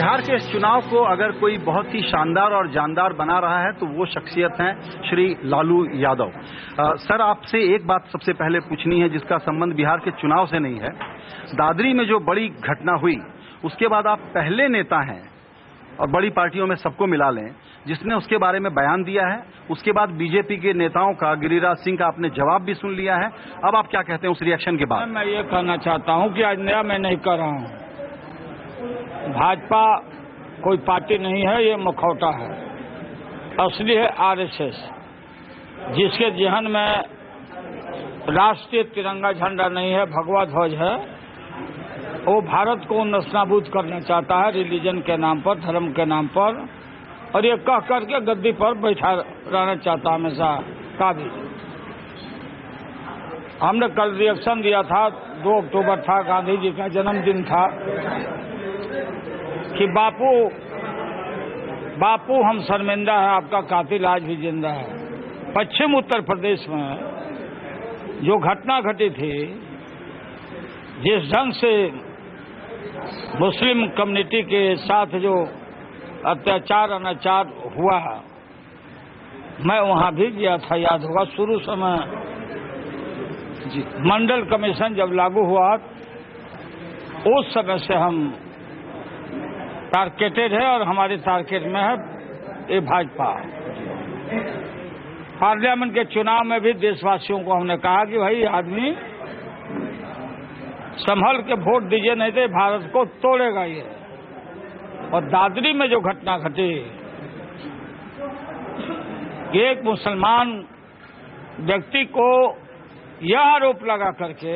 बिहार के इस चुनाव को अगर कोई बहुत ही शानदार और जानदार बना रहा है तो वो शख्सियत हैं श्री लालू यादव। सर, आपसे एक बात सबसे पहले पूछनी है जिसका संबंध बिहार के चुनाव से नहीं है। दादरी में जो बड़ी घटना हुई उसके बाद आप पहले नेता हैं और बड़ी पार्टियों में सबको मिला लें जिसने उसके बारे में बयान दिया है। उसके बाद बीजेपी के नेताओं का, गिरिराज सिंह का आपने जवाब भी सुन लिया है। अब आप क्या कहते हैं उस रिएक्शन के बाद? मैं ये कहना चाहता हूं कि आज नया मैं नहीं कर रहा हूं। भाजपा कोई पार्टी नहीं है, ये मुखौटा है। असली है आरएसएस, जिसके जहन में राष्ट्रीय तिरंगा झंडा नहीं है, भगवा ध्वज है। वो भारत को नस्तानाबूद करना चाहता है रिलीजन के नाम पर, धर्म के नाम पर, और ये कह करके गद्दी पर बैठा रहना चाहता हमेशा का भी। हमने कल रिएक्शन दिया था, 2 अक्टूबर था, गांधी जी का जन्मदिन था, कि बापू हम शर्मिंदा है, आपका कातिल आज भी जिंदा है। पश्चिम उत्तर प्रदेश में जो घटना घटी थी, जिस ढंग से मुस्लिम कम्युनिटी के साथ जो अत्याचार अनाचार हुआ, मैं वहां भी गया था, याद होगा। शुरू समय मंडल कमीशन जब लागू हुआ उस समय से हम टारगेटेड है और हमारे टारगेट में है ये भाजपा। पार्लियामेंट के चुनाव में भी देशवासियों को हमने कहा कि भाई आदमी संभल के वोट दीजिए, नहीं तो भारत को तोड़ेगा ये। और दादरी में जो घटना घटी, एक मुसलमान व्यक्ति को यह आरोप लगा करके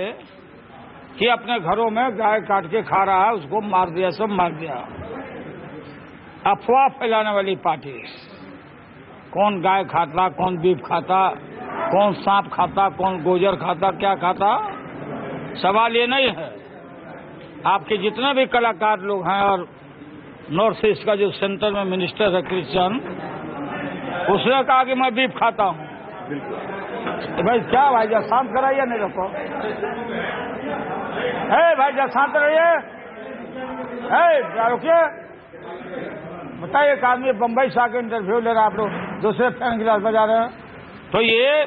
कि अपने घरों में गाय काट के खा रहा है, उसको मार दिया, सब मार दिया। अफवाह फैलाने वाली पार्टी, कौन गाय खाता, कौन बीफ खाता, कौन सांप खाता, कौन गोजर खाता, क्या खाता, सवाल ये नहीं है। आपके जितने भी कलाकार लोग हैं और नॉर्थ ईस्ट का जो सेंटर में मिनिस्टर है क्रिश्चियन, उसने कहा कि मैं बीफ खाता हूं। तो भाई क्या भाई, जा शांत कराइए, नहीं रखो। भाई जा शांत रहिए, रुकिए। बताइए, एक आदमी बम्बई से आके इंटरव्यू ले रहा है, आप लोग दूसरे फैन गिलास बजा रहे हैं। तो ये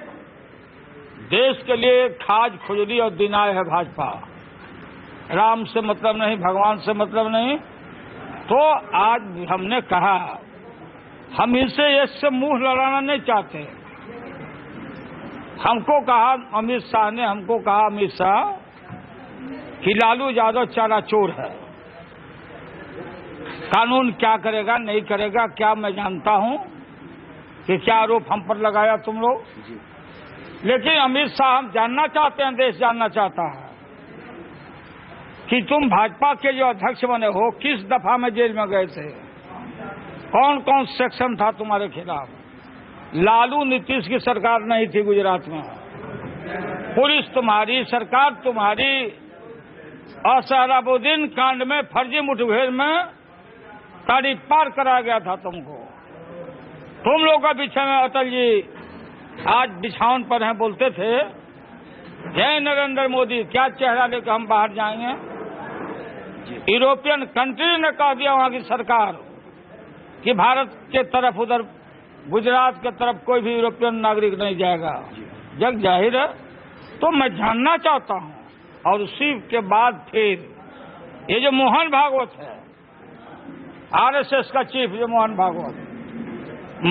देश के लिए खाज खुजली और दिनाय है भाजपा। राम से मतलब नहीं, भगवान से मतलब नहीं। तो आज हमने कहा, हम इनसे इससे मुंह लड़ाना नहीं चाहते। हमको कहा अमित शाह ने, हमको कहा अमित शाह कि लालू यादव चाराचोर है। कानून क्या करेगा नहीं करेगा क्या मैं जानता हूं कि क्या आरोप हम पर लगाया तुम लोग, लेकिन अमित शाह हम जानना चाहते हैं, देश जानना चाहता है कि तुम भाजपा के जो अध्यक्ष बने हो, किस दफा में जेल में गए थे, कौन कौन सेक्शन था तुम्हारे खिलाफ। लालू नीतीश की सरकार नहीं थी गुजरात में, पुलिस तुम्हारी, सरकार तुम्हारी, और सहराबुद्दीन कांड में फर्जी मुठभेड़ में तारीख पार कराया गया था तुमको। तुम लोगों का पीछे में अटल जी आज बिछावन पर हैं, बोलते थे जय नरेंद्र मोदी, क्या चेहरा लेकर हम बाहर जाएंगे। यूरोपियन कंट्री ने कह दिया वहां की सरकार कि भारत के तरफ, उधर गुजरात के तरफ कोई भी यूरोपियन नागरिक नहीं जाएगा। जग जाहिर है। तो मैं जानना चाहता हूं, और उसी के बाद फिर ये जो मोहन भागवत है, आरएसएस का चीफ जो मोहन भागवत,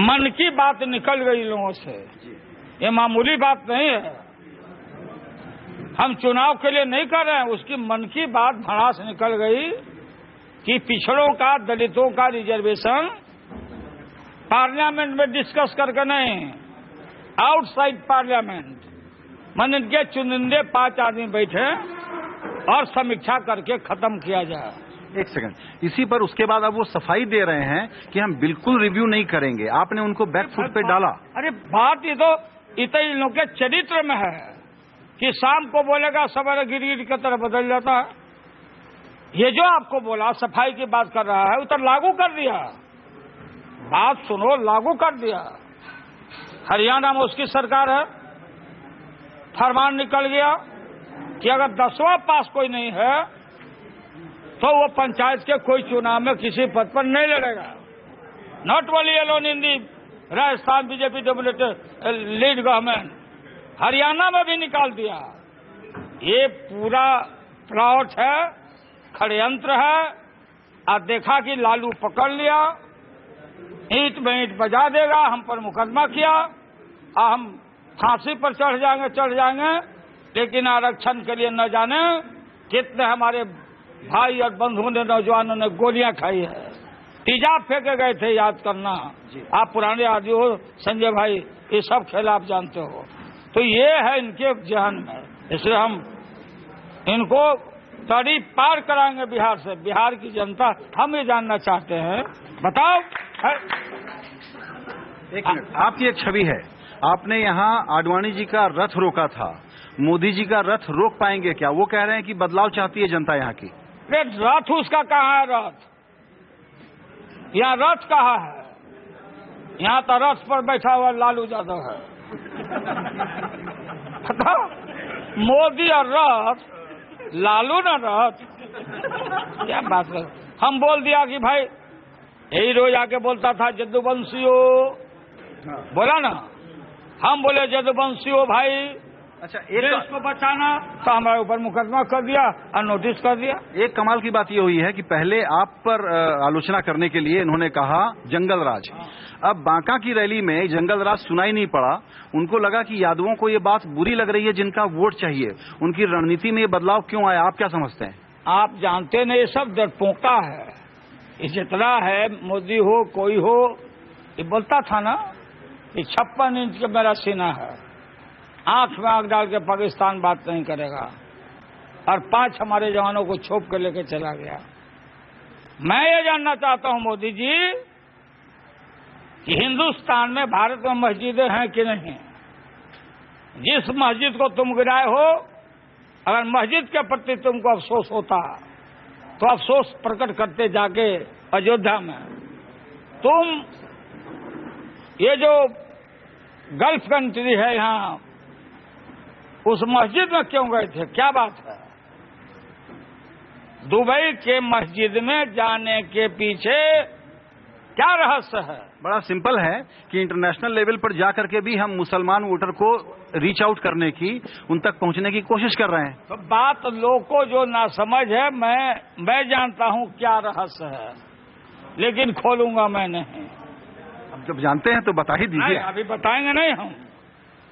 मन की बात निकल गई लोगों से। ये मामूली बात नहीं है, हम चुनाव के लिए नहीं कर रहे हैं, उसकी मन की बात भड़ास निकल गई कि पिछड़ों का, दलितों का रिजर्वेशन पार्लियामेंट में डिस्कस करके नहीं, आउटसाइड पार्लियामेंट, मन इनके चुनिंदे 5 आदमी बैठे और समीक्षा करके खत्म किया जाए। एक सेकंड, इसी पर उसके बाद अब वो सफाई दे रहे हैं कि हम बिल्कुल रिव्यू नहीं करेंगे। आपने उनको बैकफुट पे डाला। अरे बात ये तो इन लोगों के चरित्र में है कि शाम को बोलेगा सवेरे गिर की तरह बदल जाता है। ये जो आपको बोला सफाई की बात कर रहा है, उतर लागू कर दिया। बात सुनो, लागू कर दिया। हरियाणा में उसकी सरकार है, फरमान निकल गया कि अगर 10वां पास कोई नहीं है तो वो पंचायत के कोई चुनाव में किसी पद पर नहीं लड़ेगा। Not only alone in the Rajasthan BJP dominated lead government, Haryana में भी निकाल दिया। ये पूरा प्लॉट है, षड्यंत्र है। और देखा कि लालू पकड़ लिया, ईंट में ईंट बजा देगा, हम पर मुकदमा किया और हम फांसी पर चढ़ जाएंगे। लेकिन आरक्षण के लिए न जाने कितने हमारे भाई और बंधुओं ने, नौजवानों ने गोलियां खाई है, तेजाब फेंके गए थे, याद करना। आप पुराने आदमी हो संजय भाई, ये सब खेल आप जानते हो। तो ये है इनके जहन में, इसलिए हम इनको तड़ी पार कराएंगे बिहार से। बिहार की जनता, हम ये जानना चाहते हैं, बताओ। एक मिनट, आपकी एक छवि है, आपने यहाँ आडवाणी जी का रथ रोका था, मोदी जी का रथ रोक पाएंगे क्या? वो कह रहे हैं कि बदलाव चाहती है जनता यहाँ की। रथ उसका कहाँ है? रथ यहाँ रथ कहाँ है? यहाँ तो रथ पर बैठा हुआ लालू यादव है। मोदी और रथ, लालू न रथ, क्या बात है। हम बोल दिया कि भाई, यही रोज आके बोलता था जदुवंशियो, बोला ना, हम बोले जदुवंशियो भाई, अच्छा, देश को बचाना, तो हमारे ऊपर मुकदमा कर दिया और नोटिस कर दिया। एक कमाल की बात ये हुई है कि पहले आप पर आलोचना करने के लिए इन्होंने कहा जंगल राज। अब बांका की रैली में जंगल राज सुनाई नहीं पड़ा। उनको लगा कि यादवों को ये बात बुरी लग रही है, जिनका वोट चाहिए। उनकी रणनीति में ये बदलाव क्यों आया, आप क्या समझते हैं? आप जानते नहीं, ये सब डरपोका है। ये जितना है, मोदी हो कोई हो, ये बोलता था ना कि 56 इंच का मेरा सीना है, आंख में आंख डाल के पाकिस्तान बात नहीं करेगा, और 5 हमारे जवानों को छोप कर लेके चला गया। मैं ये जानना चाहता हूं मोदी जी कि हिंदुस्तान में, भारत में मस्जिदें हैं कि नहीं? जिस मस्जिद को तुम गिराए हो, अगर मस्जिद के प्रति तुमको अफसोस होता तो अफसोस प्रकट करते जाके अयोध्या में। तुम ये जो गल्फ कंट्री है यहाँ, उस मस्जिद में क्यों गए थे? क्या बात है? दुबई के मस्जिद में जाने के पीछे क्या रहस्य है? बड़ा सिंपल है कि इंटरनेशनल लेवल पर जाकर के भी हम मुसलमान वोटर को रीच आउट करने की, उन तक पहुंचने की कोशिश कर रहे हैं। तो बात लोग को जो ना समझ है, मैं जानता हूं क्या रहस्य है, लेकिन खोलूंगा मैं नहीं। अब जब जानते हैं तो बता ही दीजिए। अभी बताएंगे नहीं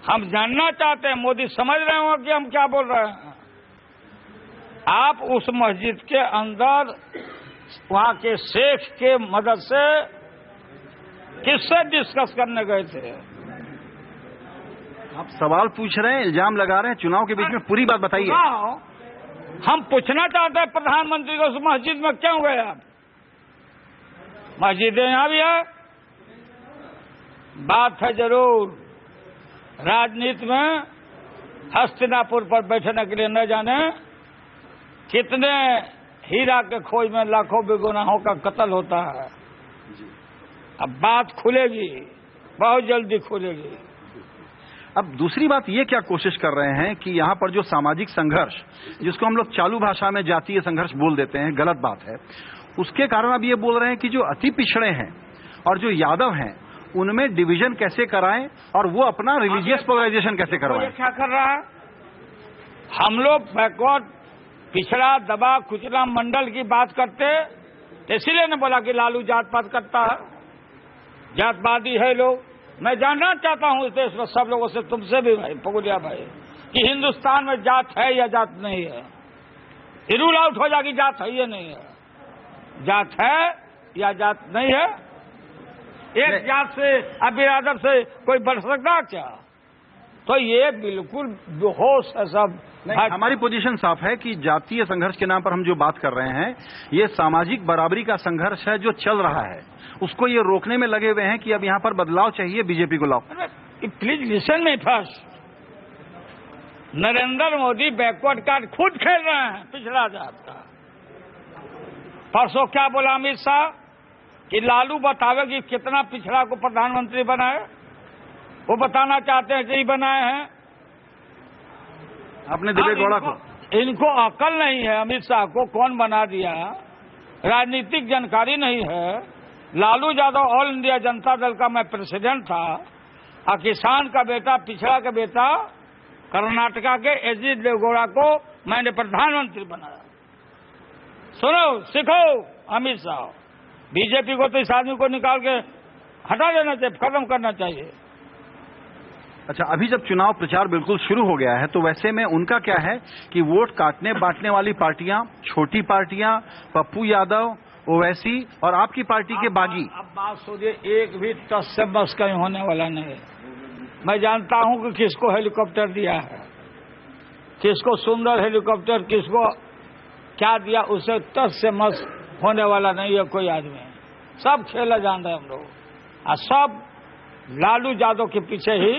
हम जानना चाहते हैं। मोदी समझ रहे हो कि हम क्या बोल रहे हैं। आप उस मस्जिद के अंदर वहां के शेख के मदद से किससे डिस्कस करने गए थे? आप सवाल पूछ रहे हैं, इल्जाम लगा रहे हैं, चुनाव के बीच में पूरी बात बताइए। हम पूछना चाहते हैं प्रधानमंत्री को, उस मस्जिद में क्यों गए आप? मस्जिदें यहां भी है, बात है जरूर। राजनीति में हस्तिनापुर पर बैठने के लिए न जाने कितने हीरा के खोज में लाखों बेगुनाहों का कत्ल होता है। अब बात खुलेगी, बहुत जल्दी खुलेगी। अब दूसरी बात ये क्या कोशिश कर रहे हैं कि यहाँ पर जो सामाजिक संघर्ष, जिसको हम लोग चालू भाषा में जातीय संघर्ष बोल देते हैं, गलत बात है, उसके कारण अब ये बोल रहे हैं कि जो अति पिछड़े हैं और जो यादव हैं, उनमें डिवीजन कैसे कराएं और वो अपना रिलीजियस पोलराइजेशन कैसे करवाएं। क्या कर रहा है? हम लोग बैकवर्ड, पिछड़ा, दबा कुचला मंडल की बात करते, इसीलिए ने बोला कि लालू जात पात करता है, जातवादी है लोग। मैं जानना चाहता हूं इस देश में सब लोगों से, तुमसे भी भाई पगुलिया भाई, कि हिंदुस्तान में जात है या जात नहीं है? ये रूल आउट हो जाएगी, जात है या नहीं है? जात है या जात नहीं है? एक जात से अब बिरादर से कोई बढ़ सकता क्या? तो ये बिल्कुल बेहोश है सब। हमारी पोजीशन साफ है कि जातीय संघर्ष के नाम पर हम जो बात कर रहे हैं, ये सामाजिक बराबरी का संघर्ष है जो चल रहा है। उसको ये रोकने में लगे हुए हैं कि अब यहाँ पर बदलाव चाहिए, बीजेपी को लाओ। Please listen me first. Narendra Modi backward card खुद खेल रहे हैं, पिछड़ा जात का। परसों क्या बोला अमित शाह कि लालू बतावे कि कितना पिछड़ा को प्रधानमंत्री बनाए। वो बताना चाहते हैं कि बनाए हैं। आपने देवेगौड़ा को इनको अकल नहीं है। अमित शाह को कौन बना दिया, राजनीतिक जानकारी नहीं है। लालू यादव ऑल इंडिया जनता दल का मैं प्रेसिडेंट था, और किसान का बेटा, पिछड़ा का बेटा, कर्नाटका के एच.डी. देवेगौड़ा को मैंने प्रधानमंत्री बनाया। सुनो, सीखो अमित शाह। बीजेपी को तो इस आदमी को निकाल के हटा देना चाहिए, खत्म करना चाहिए। अच्छा, अभी जब चुनाव प्रचार बिल्कुल शुरू हो गया है, तो वैसे में उनका क्या है कि वोट काटने बांटने वाली पार्टियां, छोटी पार्टियां, पप्पू यादव, ओवैसी और आपकी पार्टी के बागी। अब बात सुनिए, एक भी टस से बस कहीं होने वाला नहीं है। मैं जानता हूं कि किसको हेलीकॉप्टर दिया है, किसको सुंदर हेलीकॉप्टर, किसको क्या दिया, उसे टस से मस होने वाला नहीं है कोई आदमी। सब खेला जान रहे हम लोग, और सब लालू यादव के पीछे ही।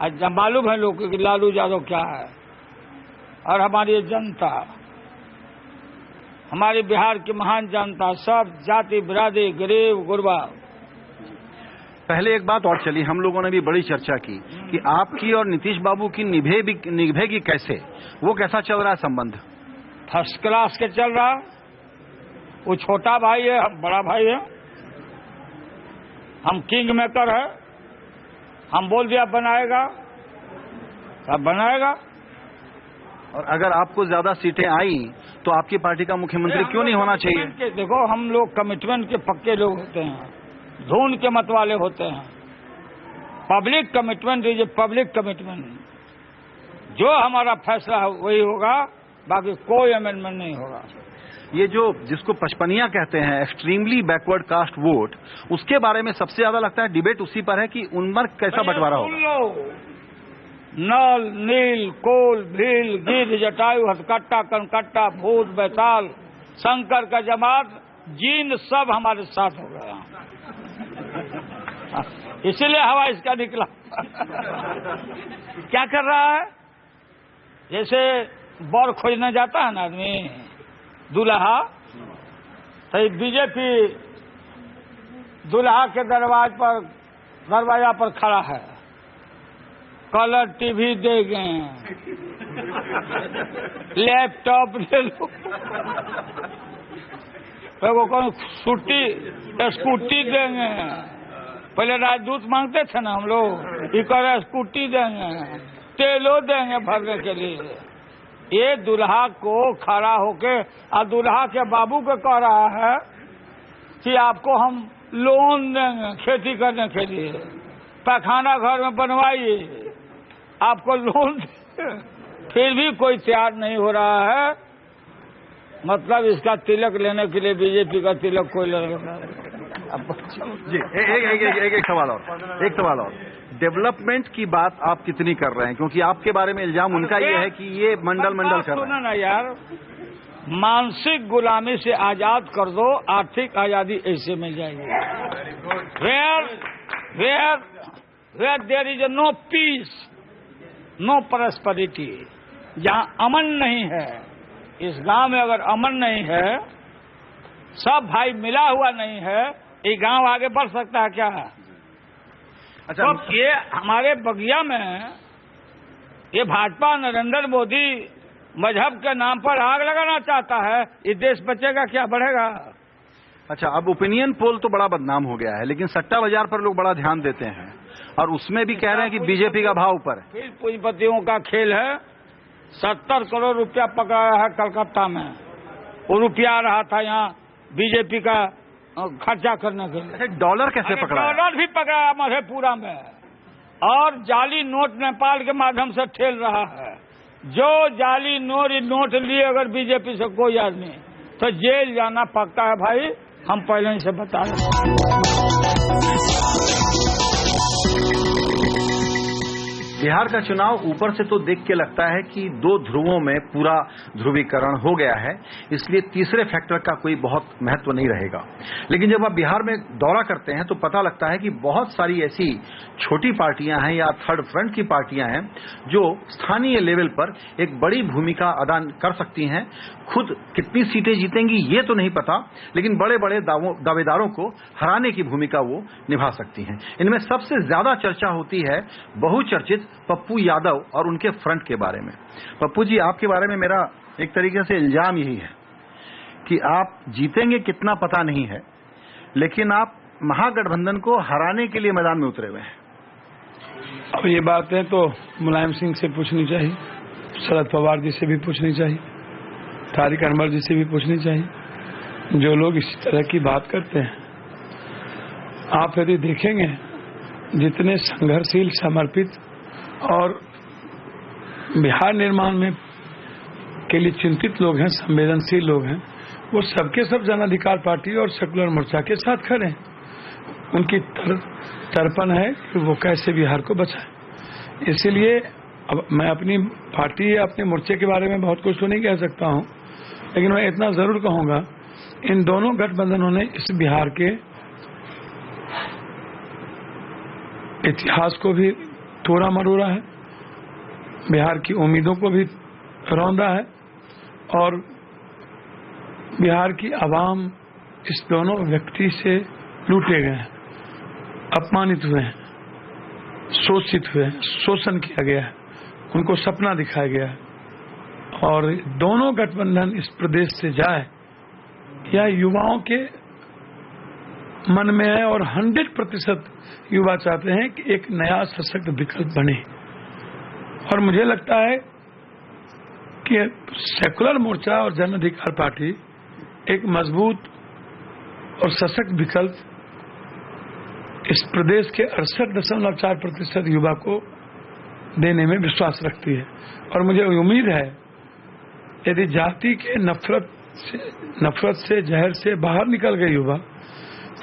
आज मालूम है लोग कि लालू यादव क्या है। और हमारी जनता, हमारे बिहार की महान जनता, सब जाति बिरादरी, गरीब गुरबा। पहले एक बात और चली, हम लोगों ने भी बड़ी चर्चा की कि आपकी और नीतीश बाबू की निभेगी कैसे, वो कैसा चल रहा है संबंध? फर्स्ट क्लास के चल रहा। वो छोटा भाई है, हम बड़ा भाई है। हम किंग मेकर है, हम बोल दिया बनाएगा, अब बनाएगा। और अगर आपको ज्यादा सीटें आई तो आपकी पार्टी का मुख्यमंत्री क्यों नहीं होना चाहिए? देखो, हम लोग कमिटमेंट के पक्के लोग होते हैं, धून के मत वाले होते हैं। Public commitment is a public commitment. जो हमारा फैसला है वही होगा, बाकी कोई अमेंडमेंट नहीं होगा। ये जो जिसको पचपनिया कहते हैं, एक्सट्रीमली बैकवर्ड कास्ट वोट, उसके बारे में सबसे ज्यादा लगता है डिबेट उसी पर है कि उनमें कैसा बंटवारा होगा। नल, नील, कोल, भील, गिद्ध, जटायु, हथकट्टा, कनकट्टा, भूत, बैताल, शंकर का जमात, जीन, सब हमारे साथ हो गया। इसीलिए हवा इसका निकला। क्या कर रहा है? जैसे बर खोजने जाता है ना आदमी, दूल्हा, तो बीजेपी दूल्हा के दरवाजा पर खड़ा है। कलर टीवी देंगे, लैपटॉप ले लो, कौन स्कूटी देंगे। पहले राजदूत मांगते थे ना हम लोग, ये कह रहे स्कूटी देंगे, तेलो देंगे भरने के लिए। ये दूल्हा को खड़ा होके और दूल्हा के बाबू को कह रहा है कि आपको हम लोन देंगे खेती करने के लिए, पैखाना घर में बनवाइए, आपको लोन। फिर भी कोई तैयार नहीं हो रहा है। मतलब इसका तिलक लेने के लिए बीजेपी का तिलक कोई ले रहा है। जी, एक सवाल और, डेवलपमेंट की बात आप कितनी कर रहे हैं? क्योंकि आपके बारे में इल्जाम उनका ये है कि ये मंडल कर रहे हैं। ना यार, मानसिक गुलामी से आजाद कर दो, आर्थिक आजादी ऐसे मिल जाएगी। Where there is no peace, no prosperity, जहां अमन नहीं है, इस गांव में अगर अमन नहीं है, सब भाई मिला हुआ नहीं है, ये गांव आगे बढ़ सकता है क्या? अच्छा, तो ये हमारे बगिया में ये भाजपा नरेंद्र मोदी मजहब के नाम पर आग लगाना चाहता है, ये देश बचेगा क्या, बढ़ेगा? अच्छा, अब ओपिनियन पोल तो बड़ा बदनाम हो गया है, लेकिन सट्टा बाजार पर लोग बड़ा ध्यान देते हैं और उसमें भी कह रहे हैं कि बीजेपी का भाव ऊपर है। फिर पूंजीपतियों का खेल है। 70 करोड़ रुपया पकड़ाया है कलकत्ता में, वो रुपया आ रहा था यहाँ बीजेपी का खर्चा करने के लिए। डॉलर कैसे पकड़ा? डॉलर भी पकड़ाया मधेपुरा में, और जाली नोट नेपाल के माध्यम से ठेल रहा है। जो जाली नोट लिए अगर बीजेपी से कोई आदमी, तो जेल जाना पक्का है भाई, हम पहले ही से बता रहे। बिहार का चुनाव ऊपर से तो देख के लगता है कि दो ध्रुवों में पूरा ध्रुवीकरण हो गया है, इसलिए तीसरे फैक्टर का कोई बहुत महत्व नहीं रहेगा। लेकिन जब आप बिहार में दौरा करते हैं तो पता लगता है कि बहुत सारी ऐसी छोटी पार्टियां हैं या थर्ड फ्रंट की पार्टियां हैं जो स्थानीय लेवल पर एक बड़ी भूमिका अदा कर सकती हैं। खुद कितनी सीटें जीतेंगी ये तो नहीं पता, लेकिन बड़े बड़े दावेदारों को हराने की भूमिका वो निभा सकती हैं। इनमें सबसे ज्यादा चर्चा होती है बहुचर्चित पप्पू यादव और उनके फ्रंट के बारे में। पप्पू जी, आपके बारे में मेरा एक तरीके से इल्जाम यही है कि आप जीतेंगे कितना पता नहीं है, लेकिन आप महागठबंधन को हराने के लिए मैदान में उतरे हुए हैं। अब ये बातें तो मुलायम सिंह से पूछनी चाहिए, शरद पवार जी से भी पूछनी चाहिए, तारिक अनवर जी से भी पूछनी चाहिए। जो लोग इस तरह की बात करते हैं, आप यदि देखेंगे जितने संघर्षशील, समर्पित और बिहार निर्माण में के लिए चिंतित लोग हैं, संवेदनशील लोग हैं, वो सबके सब जन अधिकार पार्टी और सेकुलर मोर्चा के साथ खड़े हैं। उनकी तर्पण है कि वो कैसे बिहार को बचाए। इसीलिए अब मैं अपनी पार्टी या अपने मोर्चे के बारे में बहुत कुछ तो नहीं कह सकता हूं, लेकिन मैं इतना जरूर कहूंगा, इन दोनों गठबंधनों ने इस बिहार के इतिहास को भी तोड़ा मरोड़ा है, बिहार की उम्मीदों को भी रौंदा है, और बिहार की आवाम इस दोनों व्यक्ति से लूटे गए हैं, अपमानित हुए हैं, शोषित हुए हैं, शोषण किया गया है, उनको सपना दिखाया गया है। और दोनों गठबंधन इस प्रदेश से जाए, यह युवाओं के मन में है, और 100% युवा चाहते हैं कि एक नया सशक्त विकल्प बने। और मुझे लगता है कि सेकुलर मोर्चा और जन अधिकार पार्टी एक मजबूत और सशक्त विकल्प इस प्रदेश के 68.4% युवा को देने में विश्वास रखती है। और मुझे उम्मीद है यदि जाति के नफरत से जहर से बाहर निकल गए युवा,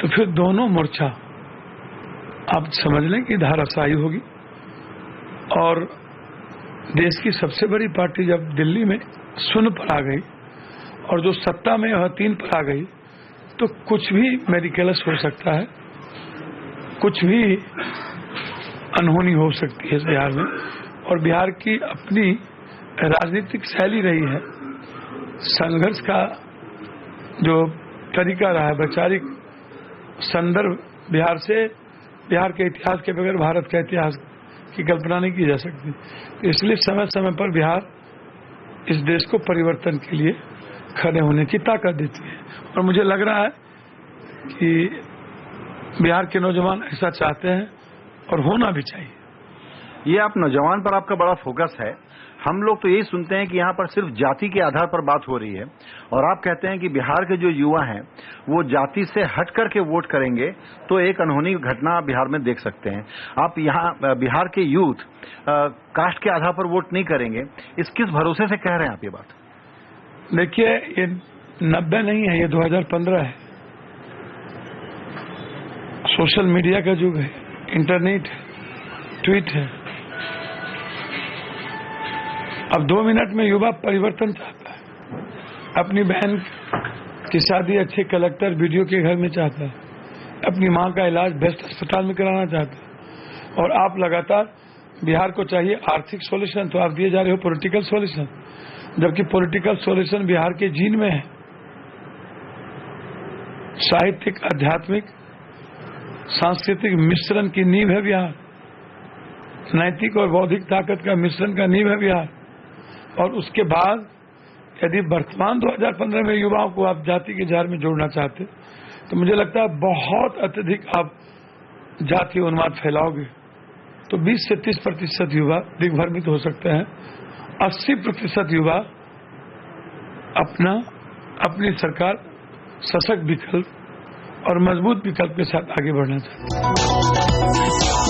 तो फिर दोनों मोर्चा आप समझ लें कि धाराशायी होगी। और देश की सबसे बड़ी पार्टी जब दिल्ली में 0 पर आ गई और जो सत्ता में वह 3 पर आ गई, तो कुछ भी मेरिकलस हो सकता है, कुछ भी अनहोनी हो सकती है इस बिहार में। और बिहार की अपनी राजनीतिक शैली रही है, संघर्ष का जो तरीका रहा है, वैचारिक संदर्भ बिहार के इतिहास के बगैर भारत का इतिहास की कल्पना नहीं की जा सकती। इसलिए समय समय पर बिहार इस देश को परिवर्तन के लिए खड़े होने की ताकत देती है। और मुझे लग रहा है कि बिहार के नौजवान ऐसा चाहते हैं और होना भी चाहिए। ये आप नौजवान पर आपका बड़ा फोकस है। हम लोग तो यही सुनते हैं कि यहाँ पर सिर्फ जाति के आधार पर बात हो रही है, और आप कहते हैं कि बिहार के जो युवा हैं वो जाति से हट करके वोट करेंगे तो एक अनहोनी घटना बिहार में देख सकते हैं। आप यहाँ बिहार के यूथ कास्ट के आधार पर वोट नहीं करेंगे, इस किस भरोसे से कह रहे हैं आप ये बात? देखिए, ये 90 नहीं है, ये 2015 है। सोशल मीडिया का युग है, इंटरनेट है, ट्वीट है। अब 2 मिनट में युवा परिवर्तन चाहता है, अपनी बहन की शादी अच्छे कलेक्टर वीडियो के घर में चाहता है, अपनी मां का इलाज बेस्ट अस्पताल में कराना चाहता है। और आप लगातार बिहार को चाहिए आर्थिक सॉल्यूशन, तो आप दिए जा रहे हो पॉलिटिकल सॉल्यूशन, जबकि पॉलिटिकल सॉल्यूशन बिहार के जीन में है। साहित्यिक, आध्यात्मिक, सांस्कृतिक मिश्रण की नींव है बिहार, नैतिक और बौद्धिक ताकत का मिश्रण का नींव है बिहार। और उसके बाद यदि वर्तमान 2015 में युवाओं को आप जाति के जाल में जोड़ना चाहते, तो मुझे लगता है बहुत अत्यधिक आप जातीय उन्माद फैलाओगे, तो 20 से 30% युवा दिग्भ्रमित हो सकते हैं। 80% युवा अपनी सरकार सशक्त विकल्प और मजबूत विकल्प के साथ आगे बढ़ना चाहते हैं।